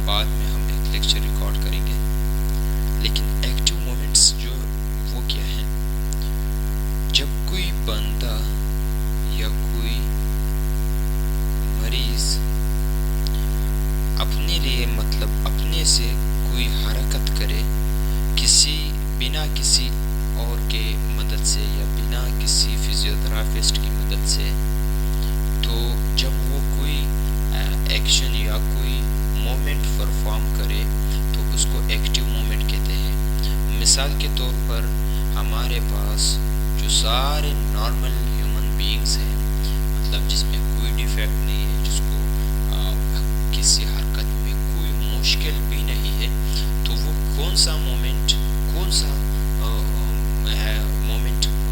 بعد میں ہم ایک لیکچر ریکارڈ کریں گے. لیکن ایکٹیو مومنٹس جو وہ کیا ہیں؟ جب کوئی بندہ یا کوئی مریض اپنے لیے مطلب اپنے سے کوئی حرکت کرے بنا کسی اور کے مدد سے یا بنا کسی فزیوتھراپسٹ کی مدد سے، تو جب وہ کوئی ایکشن یا کوئی مومنٹ پرفارم کرے تو اس کو ایکٹیو مومنٹ کہتے ہیں. مثال کے طور پر ہمارے پاس جو سارے نارمل ہیومن بینگز ہیں، مطلب جس میں کوئی ڈیفیکٹ نہیں ہے، جس کو کسی حرکت میں کوئی مشکل بھی نہیں ہے، تو وہ کون سا مومنٹ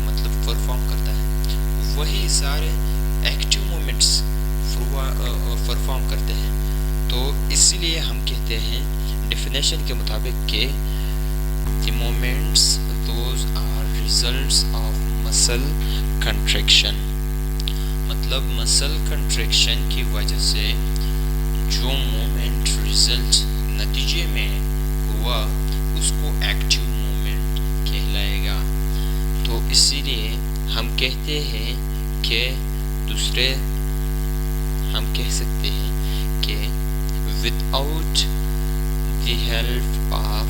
مطلب پرفارم کرتا ہے؟ وہی سارے ایکٹیو مومنٹس پرفارم کرتے ہیں. تو اسی لیے ہم کہتے ہیں ڈیفینیشن کے مطابق کہ the moments those are results of muscle contraction. مطلب مسل کنٹریکشن کی وجہ سے جو مومنٹ رزلٹ نتیجے میں ہوا اس کو ایکٹیو مومنٹ کہلائے گا. تو اسی لیے ہم کہتے ہیں کہ ہم کہہ سکتے ہیں کہ without the help of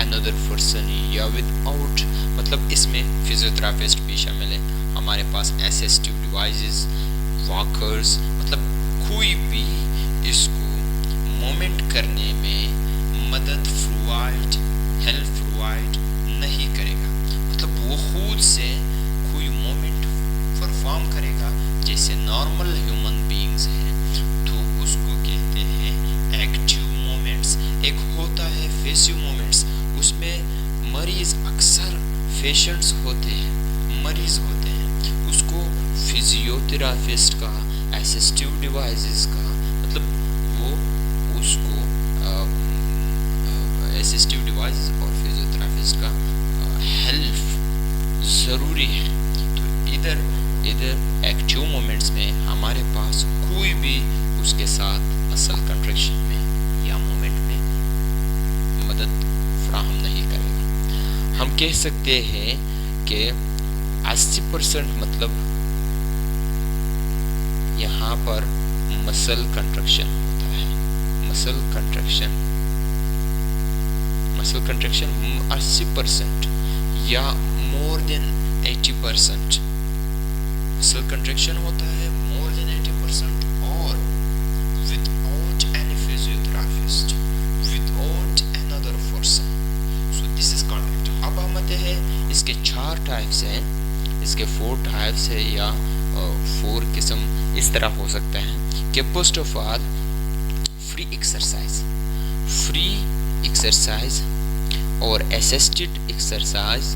another person یا without مطلب اس میں فزیوتھراپسٹ بھی شامل ہے، ہمارے پاس اسسٹیو ڈیوائسز، واکرز، مطلب کوئی بھی اس کو مومنٹ کرنے میں مدد ہیلپ پرووائڈ نہیں کرے گا. مطلب وہ خود سے کوئی مومنٹ پرفارم کرے گا جیسے نارمل ہیومن بینگز ہیں، تو اس کو کہتے ہیں ایکٹیو مومنٹس. ایک ہوتا ہے پیسیو مومنٹس، اس میں مریض اکثر پیشنٹس ہوتے ہیں، مریض ہوتے ہیں، اس کو فزیوتھراپسٹ کا، اسسٹیو ڈیوائسز کا، مطلب وہ اس کو اسسٹیو ڈیوائسز اور فزیوتھراپسٹ کا ہیلپ ضروری ہے. تو ادھر ایکٹیو مومنٹس میں ہمارے پاس کوئی بھی اس کے ساتھ مسل کنٹریکشن میں یا مومنٹ میں مدد فراہم نہیں کرے گا. ہم کہہ سکتے ہیں کہ 80% مطلب یہاں پر مسل کنٹریکشن ہوتا ہے. مسل کنٹریکشن 80% یا مور دین 80%. مسل کنٹریکشن ہوتا ہے مور دین 80% اور without any physiotherapist, without another person. So this is contact. اب ہم آتے ہیں اس کے 4 ٹائپس ہیں، اس کے 4 ٹائپس ہے یا 4 قسم اس طرح ہو سکتا ہے کہ first of all free exercise اور assisted exercise,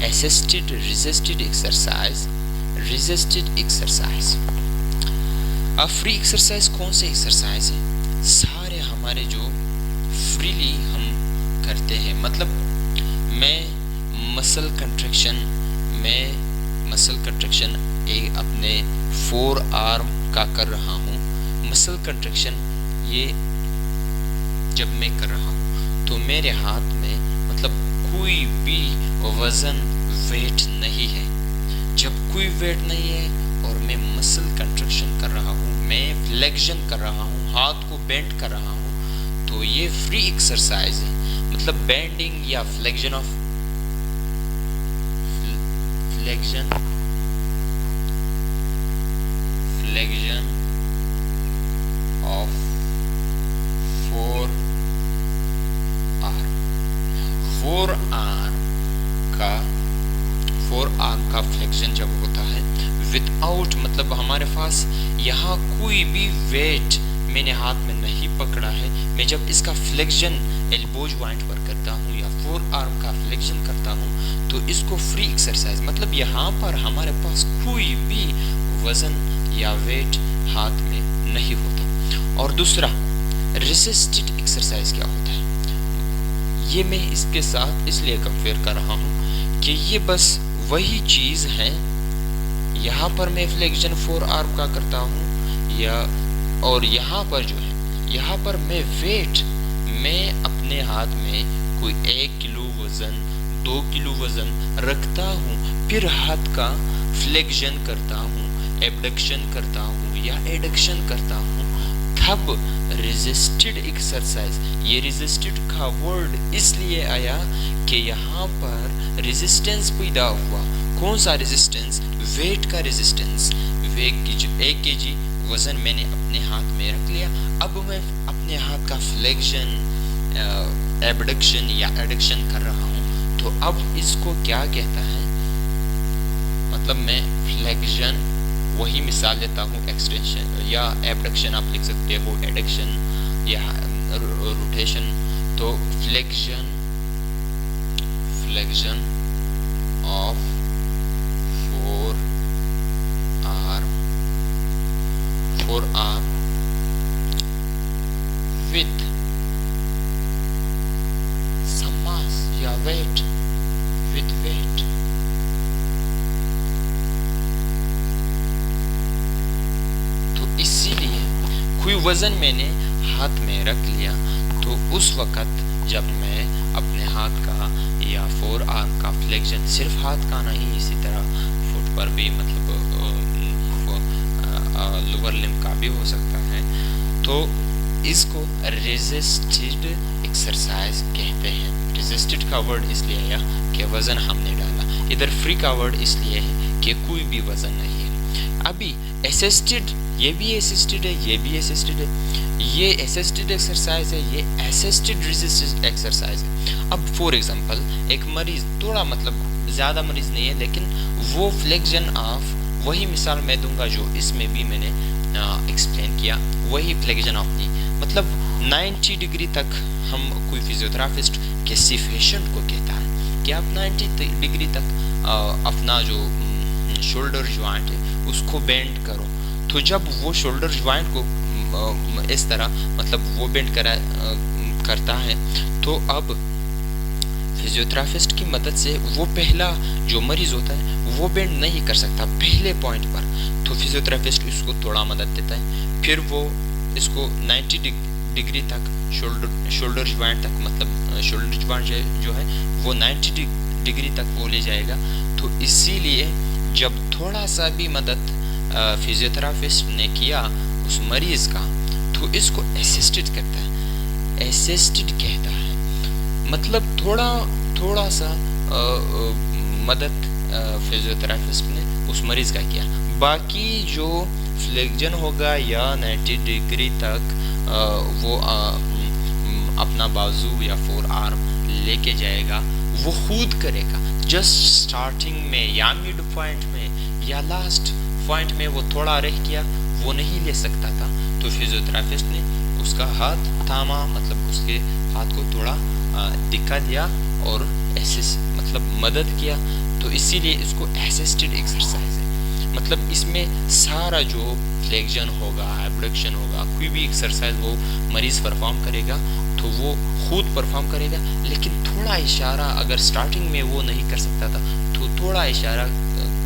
assisted resisted exercise, resisted exercise. اب فری ایکسرسائز کون سے ایکسرسائز ہیں؟ سارے ہمارے جو فریلی ہم کرتے ہیں، مطلب میں مسل کنٹریکشن ایک اپنے 4 آرم کا کر رہا ہوں. مسل کنٹریکشن یہ جب میں کر رہا ہوں تو میرے ہاتھ میں مطلب کوئی بھی ویٹ نہیں ہے. جب کوئی ویٹ نہیں ہے اور میں مسل کنٹریکشن کر رہا ہوں، میں فلیکشن کر رہا ہوں، ہاتھ کو بینڈ کر رہا ہوں، تو یہ فری ایکسرسائز ہے. مطلب بینڈنگ یا فلیکشن آف 4 آرم کا فلیکشن جب ہوتا ہے ودآؤٹ، مطلب ہمارے پاس یہاں کوئی بھی ویٹ میں نے ہاتھ میں نہیں پکڑا ہے، میں جب اس کا فلیکشن ایلبو جوائنٹ پر کرتا ہوں یا 4 آرم کا فلیکشن کرتا ہوں تو اس کو فری ایکسرسائز، مطلب یہاں پر ہمارے پاس کوئی بھی وزن یا ویٹ ہاتھ میں نہیں ہوتا. اور دوسرا ریزسٹڈ ایکسرسائز کیا ہوتا ہے؟ یہ میں اس کے ساتھ اس لیے کمپیئر کر رہا ہوں کہ یہ بس وہی چیز ہے. یہاں پر میں فلیکشن 4 آرم کا کرتا ہوں اور یہاں پر جو ہے یہاں پر میں ویٹ، میں اپنے ہاتھ میں کوئی 1 کلو وزن 2 کلو وزن رکھتا ہوں، پھر ہاتھ کا فلیکشن کرتا ہوں، ایبڈکشن کرتا ہوں یا ایڈکشن کرتا ہوں، تب ریزسٹڈ ایکسرسائز. یہ ریزسٹڈ کا ورڈ اس لیے آیا کہ یہاں پر ریزسٹنس پیدا ہوا. کون سا ریزسٹنس؟ ویٹ کا ریزسٹنس. 1 kg وزن میں نے اپنے ہاتھ میں رکھ لیا، اب میں اپنے ہاتھ کا فلیکشن، ایبڈکشن یا ایڈکشن کر رہا ہوں، تو اب اس کو کیا کہتا ہے؟ مطلب میں فلیکشن، وہی مثال دیتا ہوں، ایکسٹینشن یا ایبڈکشن آپ لکھ سکتے ہو، ایڈکشن یا روٹیشن. تو فلیکشن of 4 arm with some mass یا weight, with weight. تو اسی لیے کوئی وزن میں نے ہاتھ میں رکھ لیا، تو اس وقت جب میں اپنے ہاتھ کا یا 4 arm کا فلیکشن، صرف ہاتھ کا نہیں، اسی طرح فٹ پر بھی، مطلب لوور لمب کا بھی ہو سکتا ہے، تو اس کو ریزسٹڈ ایکسرسائز کہتے ہیں. ریزسٹڈ کا ورڈ اس لیے آیا کہ وزن ہم نے ڈالا. ادھر فری کا ورڈ اس لیے ہے کہ کوئی بھی وزن نہیں ہے. ابھی اسسٹڈ، یہ بھی اسسٹڈ ہے، یہ بھی اسسٹڈ ہے. یہ اسسٹڈ ایکسرسائز ہے، یہ اسسٹڈ ریزسٹڈ ایکسرسائز ہے. اب فور ایگزامپل ایک مریض، تھوڑا مطلب زیادہ مریض نہیں ہے، لیکن وہ فلیکشن آف، وہی مثال میں دوں گا جو اس میں بھی میں نے ایکسپلین کیا، وہی فلیکشن آف نہیں، مطلب 90 ڈگری تک ہم، کوئی فزیوتھراپسٹ کسی پیشنٹ کو کہتا ہے کہ آپ 90 ڈگری تک اپنا جو شولڈر جوائنٹ ہے اس کو بینڈ کرو. تو جب وہ شولڈر جوائنٹ کو اس طرح مطلب وہ بینڈ کرتا ہے، تو اب فزیوتھراپسٹ کی مدد سے وہ پہلا جو مریض ہوتا ہے وہ بینڈ نہیں کر سکتا پہلے پوائنٹ پر، تو فزیوتھراپسٹ اس کو تھوڑا مدد دیتا ہے، پھر وہ اس کو 90 ڈگری تک شولڈر جوائنٹ تک، مطلب شولڈر جوائنٹ جو ہے وہ 90 ڈگری تک وہ لے جائے گا. تو اسی لیے جب تھوڑا سا بھی مدد فزیوتھراپسٹ نے کیا اس مریض کا، تو اس کو اسسٹڈ کرتا ہے، اسسٹڈ کہتا ہے. مطلب تھوڑا سا مدد فزیوتھراپسٹ نے اس مریض کا کیا، باقی جو فلیکشن ہوگا یا 90 ڈگری تک وہ اپنا بازو یا 4 arm لے کے جائے گا، وہ خود کرے گا. جسٹ سٹارٹنگ میں یا مڈ پوائنٹ میں یا لاسٹ پوائنٹ میں وہ تھوڑا رہ گیا، وہ نہیں لے سکتا تھا، تو فزیوتھراپسٹ نے اس کا ہاتھ تھاما، مطلب اس کے ہاتھ کو تھوڑا دکھا دیا اور مطلب مدد کیا. تو اسی لیے اس کو اسسٹڈ ایکسرسائز ہے. مطلب اس میں سارا جو فلیکشن ہوگا، ایبڈکشن ہوگا، کوئی بھی ایکسرسائز وہ مریض پرفارم کرے گا تو وہ خود پرفارم کرے گا، لیکن تھوڑا اشارہ اگر سٹارٹنگ میں وہ نہیں کر سکتا تھا تو تھوڑا اشارہ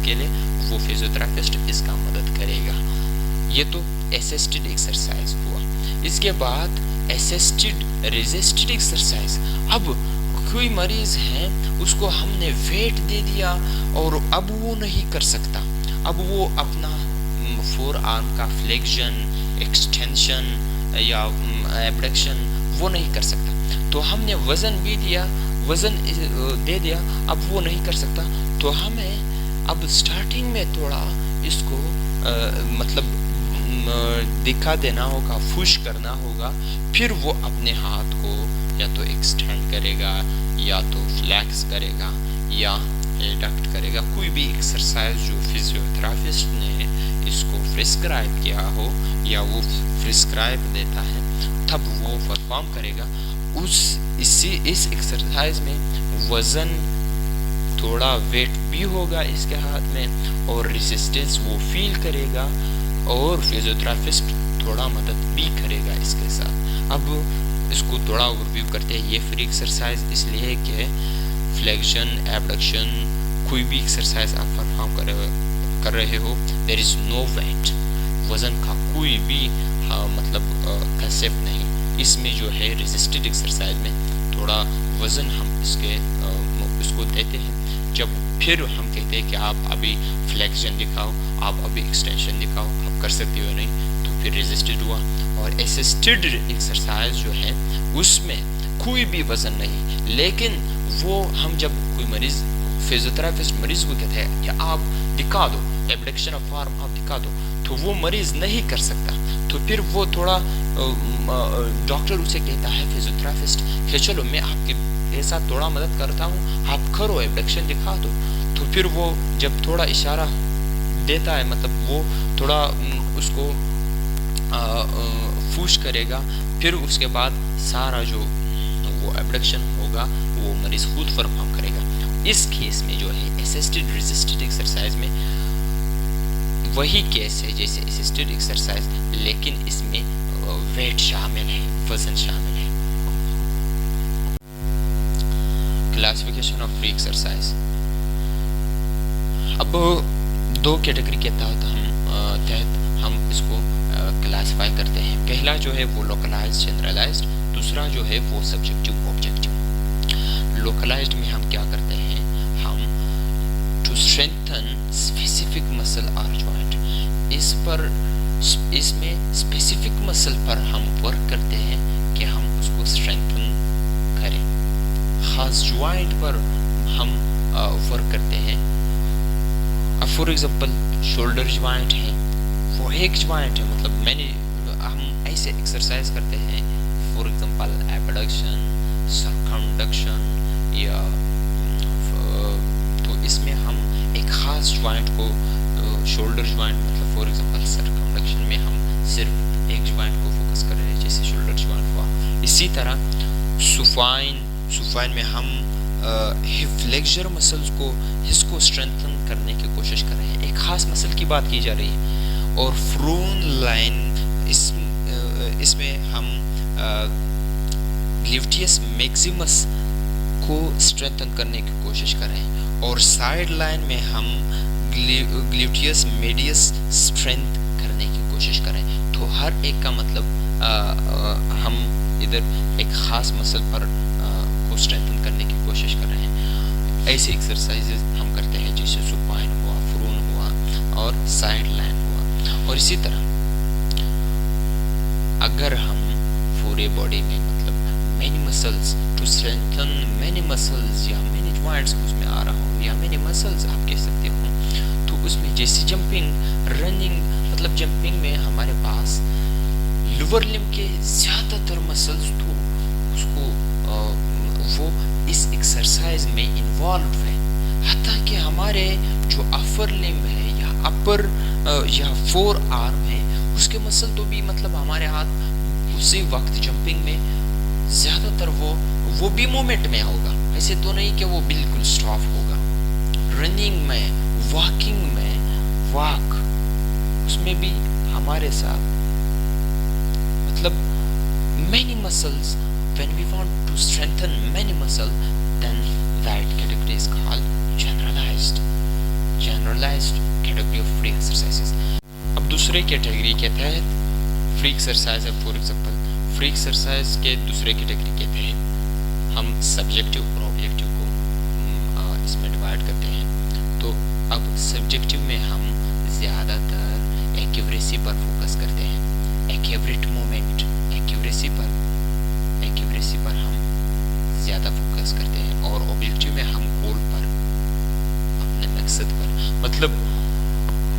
کے لیے وہ فزیوتھراپسٹ اس کا مدد کرے گا. یہ تو اسسٹڈ ایکسرسائز ہوا. اس کے بعد اسسٹڈ ریزسٹڈ ایکسرسائز. اب کوئی مریض ہے، اس کو ہم نے ویٹ دے دیا اور اب وہ نہیں کر سکتا، اب وہ اپنا 4 arm کا فلیکشن، ایکسٹینشن یا ایبڈکشن وہ نہیں کر سکتا، تو ہم نے وزن بھی دیا، وزن دے دیا، اب وہ نہیں کر سکتا، تو ہمیں اب سٹارٹنگ میں تھوڑا اس کو مطلب دکھا دینا ہوگا، پش کرنا ہوگا، پھر وہ اپنے ہاتھ کو یا تو ایکسٹینڈ کرے گا یا تو فلیکس کرے گا یا ایڈکٹ کرے گا. کوئی بھی ایکسرسائز جو فزیوتھراپسٹ نے اس کو پرسکرائب کیا ہو یا وہ پرسکرائب دیتا ہے، تب وہ پرفارم کرے گا. اس ایکسرسائز میں وزن، تھوڑا ویٹ بھی ہوگا اس کے ہاتھ میں اور ریزسٹنس وہ فیل کرے گا، اور فزیوتھراپسٹ تھوڑا مدد بھی کرے گا اس کے ساتھ. اب اس کو تھوڑا اوورویو کرتے ہیں. یہ فری ایکسرسائز اس لیے کہ فلیکشن، ایبڈکشن، کوئی بھی ایکسرسائز آپ پرفارم کر رہے ہو، دیر از نو ویٹ، وزن کا کوئی بھی مطلب کنسیپٹ نہیں. اس میں جو ہے ریزسٹڈ ایکسرسائز میں تھوڑا وزن ہم اس کو دیتے ہیں. جب پھر ہم کہتے ہیں کہ آپ ابھی فلیکشن دکھاؤ, آپ ابھی ایکسٹینشن دکھاؤ, آپ کر سکتے ہو نہیں, تو پھر ریزسٹڈ ہوا. اور اسسٹڈ ایکسرسائز جو ہے اس میں کوئی بھی وزن نہیں, لیکن وہ ہم جب کوئی مریض, فیزیوتھراپسٹ مریض کو کہتے ہیں کہ آپ دکھا دو ایبڈکشن آف آرم, آپ دکھا دو, تو وہ مریض نہیں کر سکتا. تو پھر وہ تھوڑا ڈاکٹر اسے کہتا ہے فیزیوتھراپسٹ کہ چلو میں آپ کے ساتھ تھوڑا مدد کرتا ہوں, آپ کرو ایبڈکشن دکھا دو. تو پھر وہ جب تھوڑا اشارہ دیتا ہے, مطلب وہ تھوڑا اس کو پوش کرے گا, پھر اس کے بعد سارا جو وہ ایبڈکشن ہوگا وہ مریض خود پرفارم کرے گا. اس کیس میں جو ہے اسسٹڈ ریزسٹڈ ایکسرسائز میں وہی کیس ہے جیسے اسسٹڈ ایکسرسائز, لیکن اس میں ویٹ شامل ہے, وزن شامل ہے. Classification of free exercise. اب دو کیٹیگری کے تحت ہم اس کو کلاسیفائی کرتے ہیں. پہلا جو ہے وہ لوکلائزڈ جنرلائزڈ, دوسرا جو ہے وہ سبجیکٹیو آبجیکٹیو. لوکلائزڈ میں ہم کیا کرتے ہیں, ہم ٹو اسٹرینتھن اسپیسیفک مسل اور جوائنٹ, اس میں اسپیسیفک مسل پر ہم ورک کرتے ہیں کہ ہم اس کو اسٹرینتھن کریں. خاص جوائنٹ پر ہم ورک کرتے ہیں. اب فور ایگزامپل شولڈر جوائنٹ ہے, وہ ایک جوائنٹ ہے, مطلب ہم ایسے ایکسرسائز کرتے ہیں, فور ایگزامپل ایبڈکشن, سرکمڈکشن, یا تو اس میں ہم ایک خاص جوائنٹ کو, شولڈر جوائنٹ مطلب فور ایگزامپل سرکمڈکشن میں ہم صرف ایک جوائنٹ کو فوکس کر رہے ہیں جیسے شولڈر جوائنٹ ہوا. اسی طرح سوفائن میں ہم ہپ فلیکسر مسلز کو, اس کو اسٹرینتھن کرنے کی کوشش کر رہے ہیں, ایک خاص مسل کی بات کی جا رہی ہے. اور فرون لائن, اس میں ہم گلیوٹیس میکسیمس کو اسٹرینتھن کرنے کی کوشش کر رہے ہیں, اور سائڈ لائن میں ہم گلیوٹیس میڈیس اسٹرینتھ کرنے کی کوشش کر رہے ہیں. تو ہر ایک کا مطلب ہم ادھر ایک خاص مسل پر کو اسٹرینتھن کرنے کی کوشش کر رہے ہیں. ایسے ایکسرسائز ہم کرتے ہیں جیسے سپائن ہوا, فرون ہوا اور سائڈ لائن ہوا. اور اسی طرح اگر ہم پورے باڈی میں مطلب many muscles to strengthen many muscles یا مینی جوائنٹس اس میں آ رہا ہوں, یا مینی مسلز آپ کہہ سکتے ہو, تو اس میں جیسے جمپنگ, رننگ, مطلب جمپنگ میں ہمارے پاس لوور لم کے زیادہ تر مسلز تو اس کو وہ اس ایکسرسائز میں انوالوڈ ہے. حتیٰ کہ ہمارے جو اپر لم ہے یا اپر یا فور آرم ہے, اس کے مسل تو بھی مطلب ہمارے ہاتھ اسی وقت جمپنگ میں زیادہ تر وہ بھی مومنٹ میں ہوگا, ایسے تو نہیں کہ وہ بالکل سٹاپ ہوگا. رننگ میں, واکنگ میں, واک اس میں بھی ہمارے ساتھ مطلب many muscles. When we want to strengthen many muscles, then that category is called generalized category of free exercises. اب دوسرے کیٹیگری کے تحت فری ایکسرسائز ہے. فور ایگزامپل فری ایکسرسائز کے دوسرے کیٹیگری کے تحت ہم سبجیکٹیو اور آبجیکٹیو کو اس میں ڈیوائڈ کرتے ہیں. تو اب سبجیکٹیو میں ہم زیادہ تر ایکیوریسی پر فوکس کرتے ہیں, ایکیوریٹ مومنٹ, ایکیوریسی پر ہم زیادہ فوکس کرتے ہیں. اور آبجیکٹیو میں ہم گول پر, اپنے مقصد پر. مطلب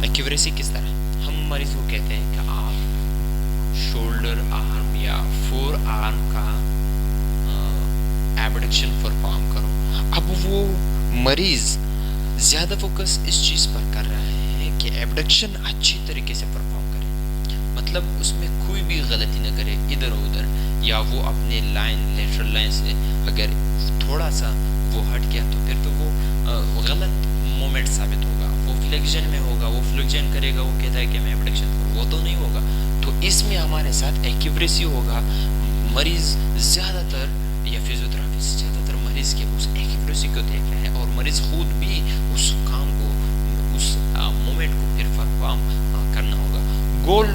ایکیوریسی کس طرح, ہم مریض کو کہتے ہیں کہ آپ شولڈر آرم یا فور آرم کا ایبڈکشن پرفارم کرو. اب وہ مریض زیادہ فوکس اس چیز پر کر رہا ہے کہ ایبڈکشن اچھی طریقے سے پرفارم کرے, مطلب اس میں کوئی بھی غلطی نہ کرے ادھر ادھر, یا وہ اپنے لیٹرل لائن سے اگر تھوڑا سا وہ ہٹ گیا تو پھر تو وہ غلط مومنٹ ثابت ہوگا. وہ فلیکشن میں ہوگا, وہ فلیکشن کرے گا, وہ کہتا ہے کہ میں ایبڈکشن کروں, وہ تو نہیں ہوگا. تو اس میں ہمارے ساتھ ایکیوریسی ہوگا. مریض زیادہ تر یا فزیوتھراپسٹ زیادہ تر مریض کے اس ایکیوریسی کو دیکھ رہے ہیں, اور مریض خود بھی اس کام کو, اس مومنٹ کو پھر پرفارم کرنا ہوگا. گول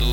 2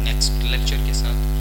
نیکسٹ لیکچر کے ساتھ.